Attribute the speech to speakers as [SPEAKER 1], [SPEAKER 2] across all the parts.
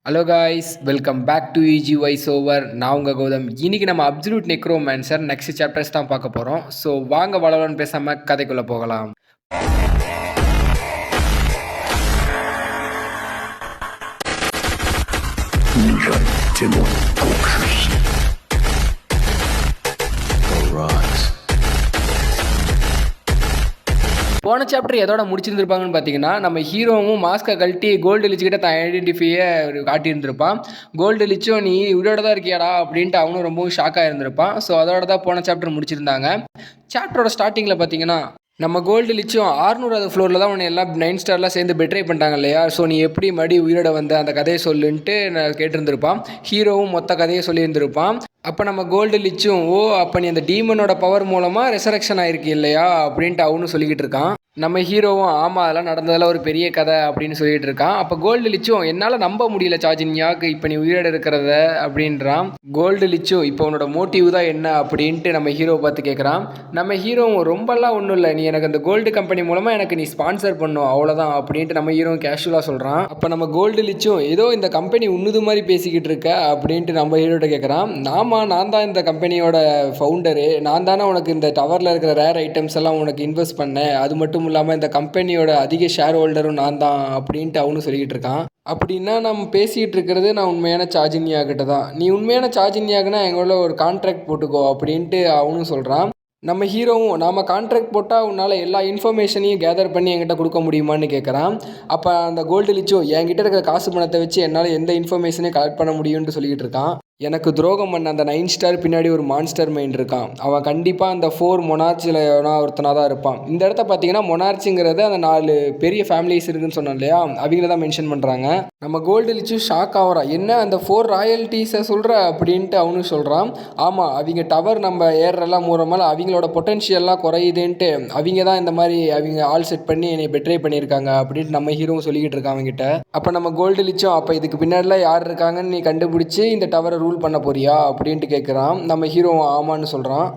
[SPEAKER 1] Hello guys, welcome back to easy voice over. நான் உங்கள் கௌதம். இன்னைக்கு நம்ம அப்சல்யூட் நெக்ரோமேன்சர் நெக்ஸ்ட் சாப்டர்ஸ் தான் பார்க்க போகிறோம். ஸோ வாங்க வளவலன்னு பேசாமல் கதைக்குள்ளே போகலாம். போன சாப்டர் எதோட முடிச்சிருந்துருப்பாங்கன்னு பார்த்தீங்கன்னா, நம்ம ஹீரோவும் மாஸ்கை கழட்டி கோல்டு லிச்சுக்கிட்ட தான் ஐடென்டிஃபையை காட்டியிருந்திருப்பான். கோல்டு லிச்சும் நீ உயிரோட தான் இருக்கியாடா அப்படின்ட்டு அவனும் ரொம்பவும் ஷாக்காக இருந்திருப்பான். ஸோ அதோட தான் போன சாப்டர் முடிச்சிருந்தாங்க. சாப்டரோட ஸ்டார்டிங்கில் பார்த்தீங்கன்னா, நம்ம கோல்டு லிச்சும் 600வது ஃப்ளோரில் தான் உன்னை எல்லாம் 9 ஸ்டார்லாம் சேர்ந்து பெட்ரே பண்ணிட்டாங்க இல்லையா? ஸோ நீ எப்படி மறுபடி உயிரோட வந்த அந்த கதையை சொல்லுன்ட்டு நான் கேட்டிருந்திருப்பான். ஹீரோவும் மொத்த கதையை சொல்லியிருந்திருப்பான். அப்போ நம்ம கோல்டு லிச்சும் அப்போ நீ அந்த டீமனோட பவர் மூலமாக ரெசரக்ஷன் ஆயிருக்கு இல்லையா அப்படின்ட்டு அவனும் சொல்லிக்கிட்டு இருக்கான். நம்ம ஹீரோவும் ஆமாம் அதெல்லாம் நடந்ததெல்லாம் ஒரு பெரிய கதை அப்படின்னு சொல்லிட்டு இருக்கான். அப்போ கோல்டு லிச்சும் என்னால் நம்ப முடியல சார்ஜின்யாக்கு இப்போ நீ உயிரோட இருக்கிறத அப்படின்றான். கோல்டு லிச்சும் இப்போ உன்னோட மோட்டிவ் தான் என்ன அப்படின்ட்டு நம்ம ஹீரோவை பார்த்து கேட்குறான். நம்ம ஹீரோவும் ரொம்பலாம் ஒன்றும் இல்லை, நீ எனக்கு அந்த கோல்டு கம்பெனி மூலமாக எனக்கு நீ ஸ்பான்சர் பண்ணும் அவ்வளோதான் அப்படின்ட்டு நம்ம ஹீரோவும் கேஷுவலாக சொல்கிறான். அப்போ நம்ம கோல்டு லிச்சும் ஏதோ இந்த கம்பெனி உன்னுது மாதிரி பேசிக்கிட்டு இருக்க அப்படின்ட்டு நம்ம ஹீரோட்ட கேட்குறான். நான் தான் இந்த கம்பெனியோட ஃபவுண்டரு, நான் தானே உனக்கு இந்த டவரில் இருக்கிற ரேர் ஐட்டம்ஸ் எல்லாம் உனக்கு இன்வெஸ்ட் பண்ணேன், அது மட்டும் இல்லாமல் இந்த கம்பெனியோட அதிக ஷேர் ஹோல்டரும் நான் தான் அப்படின்ட்டு அவனும் சொல்லிக்கிட்டு இருக்கான். அப்படின்னா நம்ம பேசிகிட்டு இருக்கிறது நான் உண்மையான சார்ஜின்யா கிட்ட தான், நீ உண்மையான சார்ஜின்யாக்குன்னா எங்களோட ஒரு கான்ட்ராக்ட் போட்டுக்கோ அப்படின்ட்டு அவனும் சொல்கிறான். நம்ம ஹீரோவும் நாம் கான்ட்ராக்ட் போட்டால் உன்னால் எல்லா இன்ஃபர்மேஷனையும் கேதர் பண்ணி என்கிட்ட கொடுக்க முடியுமான்னு கேட்குறான். அப்போ அந்த கோல்டு லிச்சோ என்கிட்ட இருக்கிற காசு பணத்தை வச்சு என்னால் எந்த இன்ஃபர்மேஷனையும் கலெக்ட் பண்ண முடியும்னு சொல்லிக்கிட்டு இருக்கான். எனக்கு துரோகம் பண்ண அந்த 9 ஸ்டார் பின்னாடி ஒரு மான்ஸ்டர் மைண்ட் இருக்கான், அவன் கண்டிப்பாக அந்த 4 மொனார்ச்சில் ஒருத்தனாக தான் இருப்பான். இந்த இடத்த பார்த்தீங்கன்னா மொனார்ச்சிங்கிறது அந்த 4 பெரிய ஃபேமிலிஸ் இருக்குன்னு சொன்னோம் இல்லையா, அவங்கள தான் மென்ஷன் பண்ணுறாங்க. நம்ம கோல்டு லிச்சு ஷாக் ஆகிறான், என்ன அந்த 4 ராயல்ட்டிஸை சொல்கிற அப்படின்ட்டு அவனும் சொல்கிறான். ஆமாம், அவங்க டவர் நம்ம ஏறெல்லாம் மூறமால அவங்களோட பொட்டென்ஷியல்லாம் குறையுதுன்ட்டு அவங்க தான் இந்த மாதிரி அவங்க ஆல் செட் பண்ணி என்னை பெட்ரே பண்ணியிருக்காங்க அப்படின்ட்டு நம்ம ஹீரோவும் சொல்லிக்கிட்டு இருக்கான் அவங்ககிட்ட. அப்போ நம்ம கோல்டு லிச்சும் அப்போ இதுக்கு பின்னாடிலாம் யார் இருக்காங்கன்னு நீ கண்டுபிடிச்சி இந்த டவரை ரூல் பண்ண போறியா அப்படின்ட்டு கேட்குறான். நம்ம ஹீரோ ஆமான்னு சொல்கிறான்.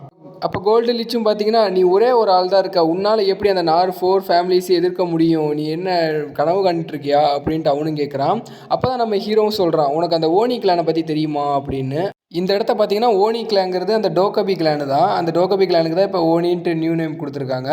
[SPEAKER 1] அப்போ கோல்டு லிச்சும் பார்த்தீங்கன்னா, நீ ஒரே ஒரு ஆள் தான் இருக்க, உன்னால் எப்படி அந்த 4 ஃபேமிலிஸ் எதிர்க்க முடியும், நீ என்ன கனவு கண்டுட்டு இருக்கியா அப்படின்ட்டு அவனும் கேட்குறான். அப்போ தான் நம்ம ஹீரோவும் சொல்கிறான், உனக்கு அந்த ஓனி கிளானை பற்றி தெரியுமா அப்படின்னு. இந்த இடத்த பார்த்தீங்கன்னா ஓனி கிளாங்கிறது அந்த டோகபி கிளானு தான், அந்த டோகபி கிளானுக்கு தான் இப்போ ஓனின்ட்டு நியூ நேம் கொடுத்துருக்காங்க.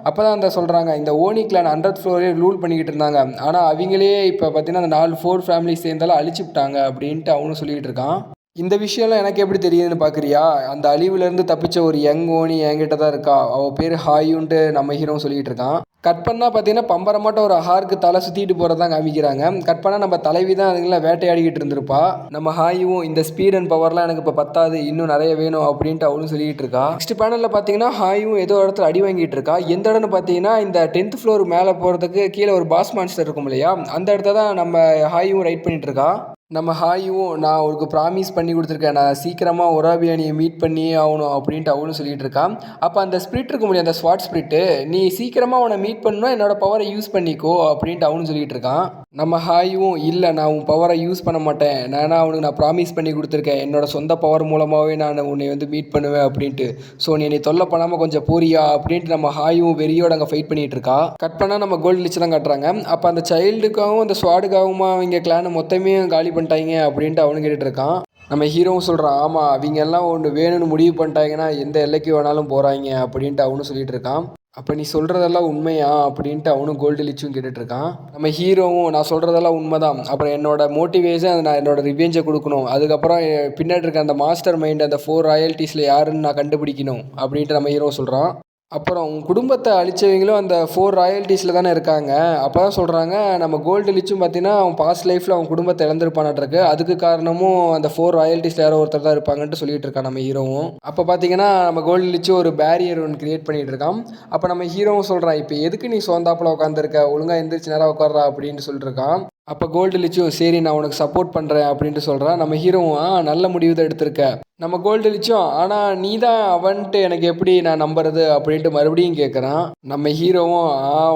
[SPEAKER 1] அப்போ தான் அந்த சொல்கிறாங்க, இந்த ஓனி கிளான் 100th ஃப்ளோரே ரூல் பண்ணிக்கிட்டு இருந்தாங்க, ஆனால் அவங்களே இப்போ பார்த்தீங்கன்னா அந்த 4 ஃபேமிலிஸ் சேர்ந்தாலும் அழிச்சுட்டாங்க அப்படின்ட்டு அவனும் சொல்லிக்கிட்டு இருக்கான். இந்த விஷயம்லாம் எனக்கு எப்படி தெரியுதுன்னு பார்க்குறியா, அந்த அழிவுலேருந்து தப்பிச்ச ஒரு யங் ஓனி என்கிட்ட தான் இருக்கா, அவள் பேர் ஹாயுன்ட்டு நம்ம ஹீரோ சொல்லிக்கிட்டு இருக்கான். கட் பண்ணால் பார்த்தீங்கன்னா பம்பரமாட்ட ஒரு ஹாருக்கு தலை சுற்றிட்டு போகிறதான் காமிக்கிறாங்க. கட் பண்ணால் நம்ம தலைவி தான் அதுங்களாம் வேட்டையாடிக்கிட்டு இருந்திருப்பா. நம்ம ஹாயும் இந்த ஸ்பீட் அண்ட் பவர்லாம் எனக்கு இப்போ பத்தாது, இன்னும் நிறைய வேணும் அப்படின்ட்டு அவளும் சொல்லிகிட்டு இருக்கா. நெக்ஸ்ட் பேனலில் பார்த்தீங்கன்னா ஹாயும் ஏதோ இடத்துல அடி வாங்கிட்டு இருக்கா. எந்த இடம்னு பார்த்தீங்கன்னா இந்த 10th ஃப்ளோர் மேலே போகிறதுக்கு கீழே ஒரு பாஸ் மான்ஸ்டர் இருக்கும் இல்லையா, அந்த இடத்த தான் நம்ம ஹாயும் ரைட் பண்ணிட்டு இருக்கா. நம்ம ஹாயும் நான் அவளுக்கு ப்ராமிஸ் பண்ணி கொடுத்துருக்கேன், நான் சீக்கிரமாக ஒராபியானியை மீட் பண்ணியே ஆகணும் அப்படின்ட்டு அவளும் சொல்லிகிட்டு இருக்கான். அப்போ அந்த ஸ்பிரிட் இருக்க முடியும், அந்த ஸ்வாட் ஸ்பிரிட்டு, நீ சீக்கிரமாக அவனை மீட் பண்ணணும், என்னோட பவரை யூஸ் பண்ணிக்கோ அப்படின்ட்டு அவனும் சொல்லிகிட்டு இருக்கான். நம்ம ஹாயும் இல்லை நான் உன் பவரை யூஸ் பண்ண மாட்டேன், அவனுக்கு நான் ப்ராமிஸ் பண்ணி கொடுத்துருக்கேன், என்னோட சொந்த பவர் மூலமாகவே நான் உன்னை வந்து மீட் பண்ணுவேன் அப்படின்ட்டு, ஸோ நீ என்னை தொல்லை பண்ணாமல் கொஞ்சம் போறியா அப்படின்ட்டு நம்ம ஹாயும் வெறியோடு அங்கே ஃபைட் பண்ணிகிட்டு இருக்கா. கட் பண்ணால் நம்ம கோல்டு லிச்சு தான் காட்டுறாங்க. அப்போ அந்த சைல்டுக்காகவும் அந்த ஸ்வாடுக்காகவும் அவங்க கிளானை மொத்தமே காலி பண்ணிட்டாங்க அப்படின்ட்டு அவனு கேட்டுட்டு இருக்கான். நம்ம ஹீரோவும் சொல்கிறான், ஆமாம் அவங்க எல்லாம் ஒன்று வேணும்னு முடிவு பண்ணிட்டாங்கன்னா எந்த எல்லைக்கு வேணாலும் போகிறாங்க அப்படின்ட்டு அவனும் சொல்லிட்டு இருக்கான். அப்போ நீ சொல்கிறதெல்லாம் உண்மையா அப்படின்ட்டு அவனும் கோல்டு லிச்சும் கேட்டுட்ருக்கான். நம்ம ஹீரோவும் நான் சொல்கிறதெல்லாம் உண்மை தான், அப்புறம் என்னோட மோட்டிவேஷன் நான் என்னோட ரிவெஞ்சை கொடுக்கணும், அதுக்கப்புறம் பின்னாடி இருக்க அந்த மாஸ்டர் மைண்ட் அந்த 4 ராயல்ட்டிஸில் யாருன்னு நான் கண்டுபிடிக்கணும் அப்படின்ட்டு நம்ம ஹீரோ சொல்கிறான். அப்புறம் உன் குடும்பத்தை அழிச்சவங்களும் அந்த 4 ராயல்ட்டிஸில் தானே இருக்காங்க. அப்போ தான் சொல்கிறாங்க, நம்ம கோல்டு லிச்சும் பார்த்தீங்கன்னா அவன் பாஸ்ட் லைஃப்பில் அவன் குடும்பத்தை இழந்திருப்பானாட்டிருக்கு, அதுக்கு காரணமும் அந்த 4 ராயல்ட்டிஸில் யாரோ ஒருத்தர் தான் இருப்பாங்கன்ட்டு சொல்லிட்டு இருக்கான் நம்ம ஹீரோவும். அப்போ பார்த்தீங்கன்னா நம்ம கோல்டு லிச்சு ஒரு பேரியர் ஒன்று கிரியேட் பண்ணிகிட்டு இருக்கான். அப்போ நம்ம ஹீரோவும் சொல்கிறான், இப்போ எதுக்கு நீ சோந்தாப்பில் உட்காந்துருக்க, ஒழுங்காக எந்திரிச்சு நேரம் உட்கார்றா அப்படின்னு சொல்லிட்டு இருக்கான். அப்போ கோல்டு லிச்சும் சரி நான் உனக்கு சப்போர்ட் பண்ணுறேன் அப்படின்ட்டு சொல்கிறான். நம்ம ஹீரோவும் நல்ல முடிவு தான் எடுத்திருக்க. நம்ம கோல்டு லிச்சும் ஆனால் நீ தான் அவன்ட்டு எனக்கு எப்படி நான் நம்புறது அப்படின்ட்டு மறுபடியும் கேட்குறான். நம்ம ஹீரோவும்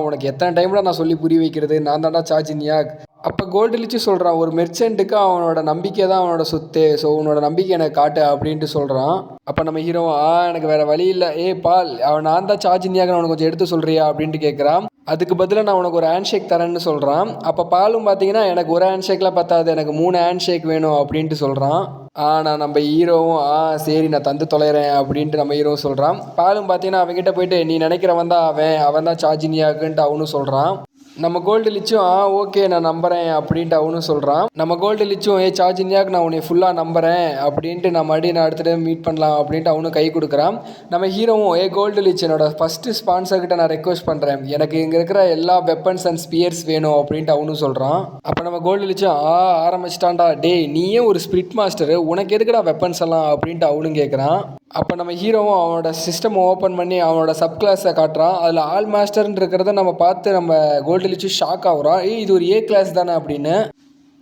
[SPEAKER 1] உனக்கு எத்தனை டைமில் நான் சொல்லி புரிய வைக்கிறது, நான் தான்டா சார்ஜின்யா, அப்போ கோல்டு லிச்சு சொல்கிறான், ஒரு மெர்ச்சன்ட்டுக்கு அவனோட நம்பிக்கை தான் அவனோட சொத்து, ஸோ உன்னோட நம்பிக்கை எனக்கு காட்டு அப்படின்ட்டு சொல்கிறான். அப்போ நம்ம ஹீரோ எனக்கு வேறு வழி இல்லை, பால் அவன் நான் தான் சார்ஜினியாக அவனுக்கு கொஞ்சம் எடுத்து சொல்கிறியா அப்படின்ட்டு கேட்குறான். அதுக்கு பதிலாக நான் உனக்கு ஒரு ஹேண்ட் ஷேக் தரேன்னு சொல்கிறான். அப்போ பாலும் பார்த்தீங்கன்னா எனக்கு ஒரு ஹேண்ட் ஷேக்லாம் பத்தாது, எனக்கு 3 ஹேண்ட் ஷேக் வேணும் அப்படின்ட்டு சொல்கிறான். நான் நம்ம ஹீரோவும் சரி நான் தந்து தொலைகிறேன் அப்படின்ட்டு நம்ம ஹீரோவும் சொல்கிறான். பாலும் பார்த்தீங்கன்னா அவன்கிட்ட போயிட்டு நீ நினைக்கிறவன் தான் அவன் தான் சார்ஜினியாக்குன்ட்டு அவனும் சொல்கிறான். நம்ம கோல்டு லிச்சும் ஓகே நான் நம்புகிறேன் அப்படின்ட்டு அவனும் சொல்கிறான். நம்ம கோல்டு லிச்சும் சார்ஜினியாக்கு நான் உன்னை ஃபுல்லாக நம்புகிறேன் அப்படின்ட்டு நான் மறுபடியும் நான் அடுத்த டைம் மீட் பண்ணலாம் அப்படின்ட்டு அவனும் கை கொடுக்குறான். நம்ம ஹீரோவும் கோல்டு லிச் என்னோட ஃபஸ்ட்டு ஸ்பான்சர்கிட்ட நான் ரெக்வஸ்ட் பண்ணுறேன், எனக்கு இங்கே இருக்கிற எல்லா வெப்பன்ஸ் அண்ட் ஸ்பியர்ஸ் வேணும் அப்படின்ட்டு அவனும் சொல்கிறான். அப்போ நம்ம கோல்டு லிச்சும் ஆரம்பிச்சிட்டான்டா, நீயே ஒரு ஸ்பிரிட் மாஸ்டரு, உனக்கு எதுக்குடா வெப்பன்ஸ் எல்லாம் அப்படின்ட்டு அவனும் கேட்குறான். அப்போ நம்ம ஹீரோவும் அவனோட சிஸ்டம் ஓப்பன் பண்ணி அவனோட சப் கிளாஸை காட்டுறான். அதில் ஆல் மாஸ்டர்ன்னு இருக்கிறத நம்ம பார்த்து நம்ம கோல்டு லிச்சு ஷாக் ஆகுறான். இது ஒரு கிளாஸ் தானே அப்படின்னு.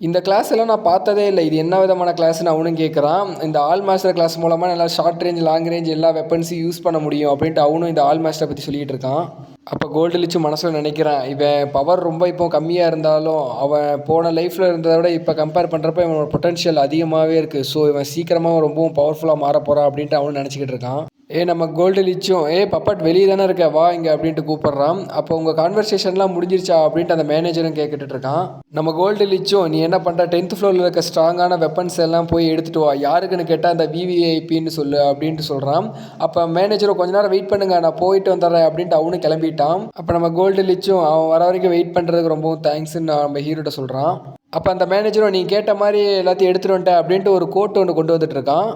[SPEAKER 1] இந்த கிளாஸ் எல்லாம் நான் பார்த்ததே இல்லை, இது என்ன விதமான கிளாஸ்ன்னு அவனும் கேட்குறான். இந்த ஆல் மாஸ்டர் கிளாஸ் மூலமாக நல்லா ஷார்ட் ரேஞ்ச் லாங் ரேஞ்ச் எல்லா வெப்பன்ஸையும் யூஸ் பண்ண முடியும் அப்படின்ட்டு அவனும் இந்த ஆல் மாஸ்டரை பற்றி சொல்லிகிட்டு இருக்கான். அப்போ கோல்டு லிச்சு மனசில் நினைக்கிறான், இவன் பவர் ரொம்ப இப்போ கம்மியாக இருந்தாலும் அவன் போன லைஃப்பில் இருந்ததை விட இப்போ கம்பேர் பண்ணுறப்ப இவனோட பொட்டன்ஷியல் அதிகமாகவே இருக்குது, ஸோ இவன் சீக்கிரமாக ரொம்பவும் பவர்ஃபுல்லாக மாற போகிறான் அப்படின்ட்டு அவனும் நினச்சிக்கிட்டு இருக்கான். நம்ம கோல்டு லிச்சும் பப்பட் வெளியே தானே இருக்க, வா இங்கே அப்படின்ட்டு கூப்பிட்றான். அப்போ உங்கள் கான்வர்சேஷன்லாம் முடிஞ்சிருச்சா அப்படின்ட்டு அந்த மேனேஜரும் கேட்டுட்டு இருக்கான். நம்ம கோல்டு லிச்சும் நீ என்ன பண்ணுற, 10th ஃப்ளோரில் இருக்க ஸ்ட்ராங்கான வெப்பன்ஸ் எல்லாம் போய் எடுத்துகிட்டு வா, யாருக்குன்னு கேட்டால் அந்த விவிஐபின்னு சொல்லு அப்படின்ட்டு சொல்கிறான். அப்போ மேனேஜரும் கொஞ்ச நேரம் வெயிட் பண்ணுங்க நான் போயிட்டு வந்துடுறேன் அப்படின்ட்டு அவனும் கிளம்பிட்டான். அப்போ நம்ம கோல்டு லிச்சும் அவன் வர வரைக்கும் வெயிட் பண்ணுறதுக்கு ரொம்பவும் தேங்க்ஸ்ன்னு நம்ம ஹீரோட்ட சொல்கிறான். அப்போ அந்த மேனேஜரும் நீ கேட்ட மாதிரி எல்லாத்தையும் எடுத்துகிட்டு வந்துட்டேன் அப்படின்ட்டு ஒரு கோட் ஒன்று கொண்டு வந்துட்டு இருக்கான்.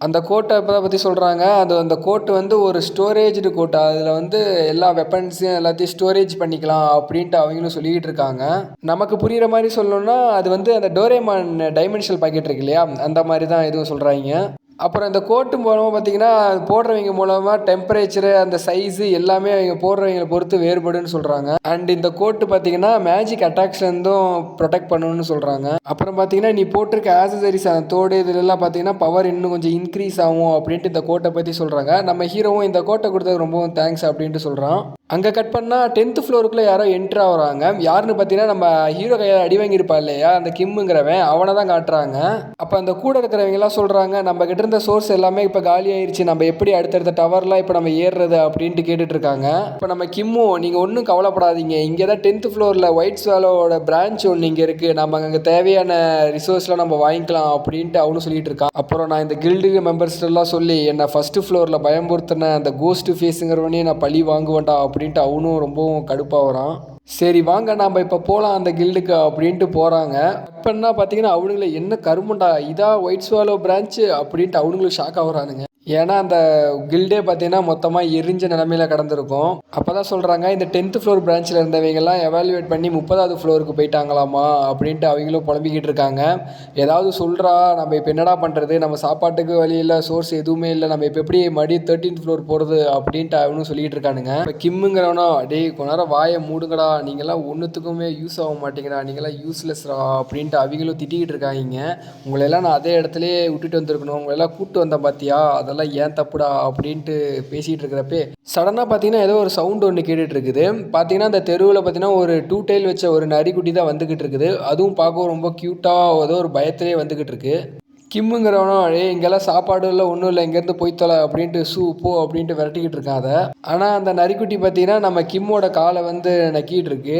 [SPEAKER 1] அந்த கோட்டை பற்றி சொல்கிறாங்க, அந்த கோட்டு வந்து ஒரு ஸ்டோரேஜ்டு கோட்டு, அதில் எல்லா வெப்பன்ஸையும் எல்லாத்தையும் ஸ்டோரேஜ் பண்ணிக்கலாம் அப்படின்ட்டு அவங்களும் சொல்லிக்கிட்டு இருக்காங்க. நமக்கு புரிகிற மாதிரி சொல்லணும்னா அது அந்த டோரேமான் டைமென்ஷனல் பாக்கெட் இருக்கு இல்லையா, அந்த மாதிரி தான் எதுவும் சொல்கிறாங்க. அப்புறம் இந்த கோட்டு மூலமாக பார்த்தீங்கன்னா போடுறவங்க மூலமாக டெம்பரேச்சரு அந்த சைஸு எல்லாமே அவங்க போடுறவங்களை பொறுத்து வேறுபடுன்னு சொல்கிறாங்க. அண்ட் இந்த கோட்டு பார்த்தீங்கன்னா மேஜிக் அட்டாக்ஸ்லேருந்தும் ப்ரொடெக்ட் பண்ணணும்னு சொல்கிறாங்க. அப்புறம் பார்த்தீங்கன்னா நீ போட்டிருக்க ஆக்சசரிஸ் அந்த தோடு இதுலலாம் பார்த்தீங்கன்னா பவர் இன்னும் கொஞ்சம் இன்க்ரீஸ் ஆகும் அப்படின்ட்டு இந்த கோட்டை பற்றி சொல்கிறாங்க. நம்ம ஹீரோவும் இந்த கோட்டை கொடுத்தது ரொம்பவும் தேங்க்ஸ் அப்படின்ட்டு சொல்கிறான். அங்கே கட் பண்ணால் 10th ஃப்ளோருக்குள்ளே யாரோ என்ட்ரு ஆகுறாங்க. யாருன்னு பார்த்தீங்கன்னா நம்ம ஹீரோ கையில் அடி வாங்கியிருப்பா இல்லையா அந்த கிம்முங்கிறவன், அவனை தான் காட்டுறாங்க. அப்போ அந்த கூட இருக்கிறவங்கலாம் சொல்கிறாங்க, நம்ம கிட்ட இருந்த சோர்ஸ் எல்லாமே இப்போ காலி ஆயிடுச்சு, நம்ம எப்படி அடுத்தடுத்த டவர்லாம் இப்போ நம்ம ஏறுறது அப்படின்ட்டு கேட்டுட்டு இருக்காங்க. இப்போ நம்ம கிம்மும் நீங்கள் ஒன்றும் கவலைப்படாதீங்க, இங்கே தான் 10th ஃப்ளோரில் ஒயிட் ஸ்வாலோட பிரான்ச் ஒன்று இங்கே இருக்குது, நம்ம அங்கே தேவையான ரிசோர்ஸ்லாம் நம்ம வாங்கிக்கலாம் அப்படின்ட்டு அவனும் சொல்லிட்டு இருக்கான். அப்புறம் நான் இந்த கில்டு மெம்பர்ஸ்லாம் சொல்லி என்னை ஃபஸ்ட்டு ஃப்ளோரில் பயமுறுத்தின அந்த கோஸ்ட் ஃபேஸுங்கிறவனே நான் பழி வாங்குவேன்டா அப்படின்ட்டு அவனும் ரொம்பவும் கடுப்பாக வரான். சரி வாங்க நாம் இப்போ போகலாம் அந்த கில்டுக்கு அப்படின்ட்டு போகிறாங்க. அப்பன்னா பார்த்தீங்கன்னா அவனுங்கள என்ன கருமண்டா இதான் ஒயிட் ஸ்வாலோ பிரான்ச்சு அப்படின்ட்டு அவனுங்களும் ஷாக் ஆகுறானுங்க. ஏன்னா அந்த கில்டே பார்த்தீங்கன்னா மொத்தமாக எரிஞ்ச நிலமையில கடந்திருக்கும். அப்போ தான் சொல்கிறாங்க இந்த 10th ஃப்ளோர் பிரான்ச்சில் இருந்தவங்கெல்லாம் எவாலுவேட் பண்ணி 30வது ஃப்ளோருக்கு போயிட்டாங்களாமா அப்படின்ட்டு அவங்களும் புலம்பிக்கிட்டு இருக்காங்க. ஏதாவது சொல்கிறா, நம்ம இப்போ என்னடா பண்ணுறது, நம்ம சாப்பாட்டுக்கு வழி இல்லை, சோர்ஸ் எதுவுமே இல்லை, நம்ம இப்போ எப்படி மறுபடியும் 13th ஃப்ளோர் போகிறது அப்படின்ட்டு அவனும் சொல்லிகிட்டு இருக்கானுங்க. இப்போ கிம்முங்கிறவனோ கொஞ்ச நேரம் வாயை மூடுங்கடா, நீங்களாம் ஒன்றுத்துக்குமே யூஸ் ஆக மாட்டேங்கிறா, நீங்களாம் யூஸ்லெஸ்ரா அப்படின்ட்டு அவங்களும் திட்டிக்கிட்டு இருக்காங்க. உங்களெல்லாம் நான் அதே இடத்துலையே விட்டுட்டு வந்திருக்கணும், உங்களெல்லாம் கூப்பிட்டு வந்தேன் பார்த்தியா, அதெல்லாம் ஏன் தப்புடா அப்படின்ட்டு பேசிகிட்டு இருக்கிறப்பே சடனாக பார்த்தீங்கன்னா ஏதோ ஒரு சவுண்டு ஒன்று கேட்டுட்டு இருக்குது. பார்த்தீங்கன்னா அந்த தெருவில் பார்த்தீங்கன்னா ஒரு 2 tail வச்ச ஒரு நரிக்குட்டி தான் வந்துக்கிட்டு இருக்குது. அதுவும் பார்க்கவும் ரொம்ப க்யூட்டாக ஏதோ ஒரு பயத்திலே வந்துக்கிட்டு இருக்கு. கிம்முங்கிறவனோ இங்கெல்லாம் சாப்பாடு இல்லை ஒன்றும் இல்லை, இங்கேருந்து போய் தொலை அப்படின்ட்டு போ அப்படின்ட்டு விரட்டிக்கிட்டு இருக்காத. ஆனால் அந்த நரிக்குட்டி பார்த்தீங்கன்னா நம்ம கிம்மோட காலை நக்கிட்டு இருக்கு.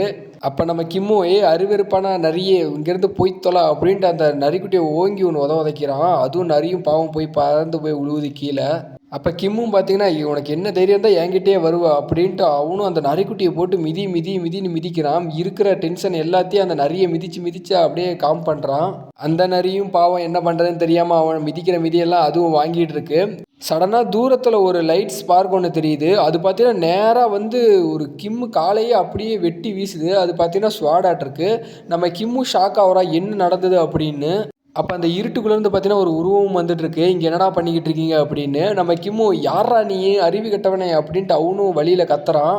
[SPEAKER 1] அப்போ நம்ம கிம்மோ அருவெருப்பான நரியே இங்கேருந்து போய் தொலை அப்படின்ட்டு அந்த நரிக்குட்டியை ஓங்கி ஒன்று உதைக்கிறான். அதுவும் நரியும் பாவம் போய் பறந்து போய் விழுவுது கீழே. அப்போ கிம்மும் பார்த்தீங்கன்னா உனக்கு என்ன தைரியம் தான் என்கிட்டயே வருவா அப்படின்ட்டு அவனும் அந்த நரிக்குட்டியை போட்டு மிதின்னு மிதிக்கிறான். இருக்கிற டென்ஷன் எல்லாத்தையும் அந்த நரியை மிதிச்சு அப்படியே காம் பண்ணுறான். அந்த நரியும் பாவம் என்ன பண்ணுறதுன்னு தெரியாமல் அவன் மிதிக்கிற மிதியெல்லாம் அதுவும் வாங்கிட்டு இருக்கு. சடனாக தூரத்தில் ஒரு லைட் ஸ்பார்க் ஒன்று தெரியுது. அது பார்த்தீங்கன்னா நேராக ஒரு கிம்மு காலையே அப்படியே வெட்டி வீசுது. அது பார்த்தீங்கன்னா ஸ்வாடாட் இருக்கு. நம்ம கிம்மு ஷாக் ஆகிறா என்ன நடந்தது அப்படின்னு. அப்போ அந்த இருட்டுக்குள்ளேருந்து பார்த்தீங்கன்னா ஒரு உருவம் வந்துட்டுருக்கு. இங்கே என்னடா பண்ணிக்கிட்டு இருக்கீங்க அப்படின்னு. நம்ம கிம்மு யாரா நீ அறிவு கட்டவனே அப்படின்ட்டு அவனும் வழியில் கத்துறான்.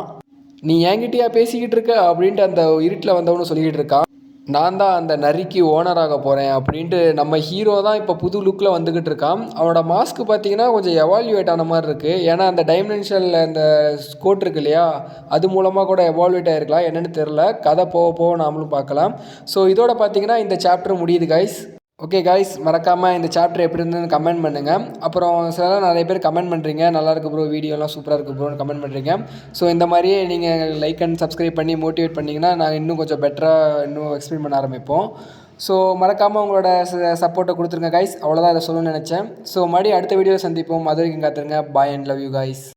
[SPEAKER 1] நீ என்கிட்டயா பேசிக்கிட்டு இருக்க அப்படின்ட்டு அந்த இருட்டில் வந்தவனும் சொல்லிக்கிட்டு இருக்கான். நான் தான் அந்த நரிக்கு ஓனராக போகிறேன் அப்படின்ட்டு நம்ம ஹீரோ தான் இப்போ புது லுக்கில் வந்துக்கிட்டு இருக்கான். அவனோட மாஸ்க் பார்த்தீங்கன்னா கொஞ்சம் எவால்யூவேட் ஆன மாதிரி இருக்குது. ஏன்னா அந்த டைமென்ஷனில் அந்த கோட் இருக்கு இல்லையா, அது மூலமாக கூட எவால்வேட் ஆகிருக்கலாம், என்னென்னு தெரில. கதை போக போக நாமளும் பார்க்கலாம். ஸோ இதோட பார்த்தீங்கன்னா இந்த சாப்டர் முடியுது கைஸ். ஓகே காய்ஸ், மறக்காமல் இந்த சாப்டர் எப்படி இருந்ததுன்னு கமெண்ட் பண்ணுங்கள். அப்புறம் சிலலாம் நிறைய பேர் கமெண்ட் பண்ணுறீங்க, நல்லாயிருக்கு ப்ரோ, வீடியோலாம் சூப்பராக இருக்குது ப்ரோன்னு கமெண்ட் பண்ணுறீங்க. ஸோ இந்த மாதிரியே நீங்கள் லைக் அண்ட் சப்ஸ்கிரைப் பண்ணி மோட்டிவேட் பண்ணிங்கன்னா நாங்கள் இன்னும் கொஞ்சம் பெட்டராக இன்னும் எக்ஸ்பிளைன் பண்ண ஆரம்பிப்போம். ஸோ மறக்காமல் உங்களோட சப்போர்ட்டை கொடுத்துருங்க காய்ஸ். அவ்வளோதான் அதை சொல்லணும்னு நினச்சேன். ஸோ மறுபடியும் அடுத்த வீடியோவில் சந்திப்போம். அது வரைக்கும் காத்துருங்க. பாய் அண்ட் லவ் யூ காய்ஸ்.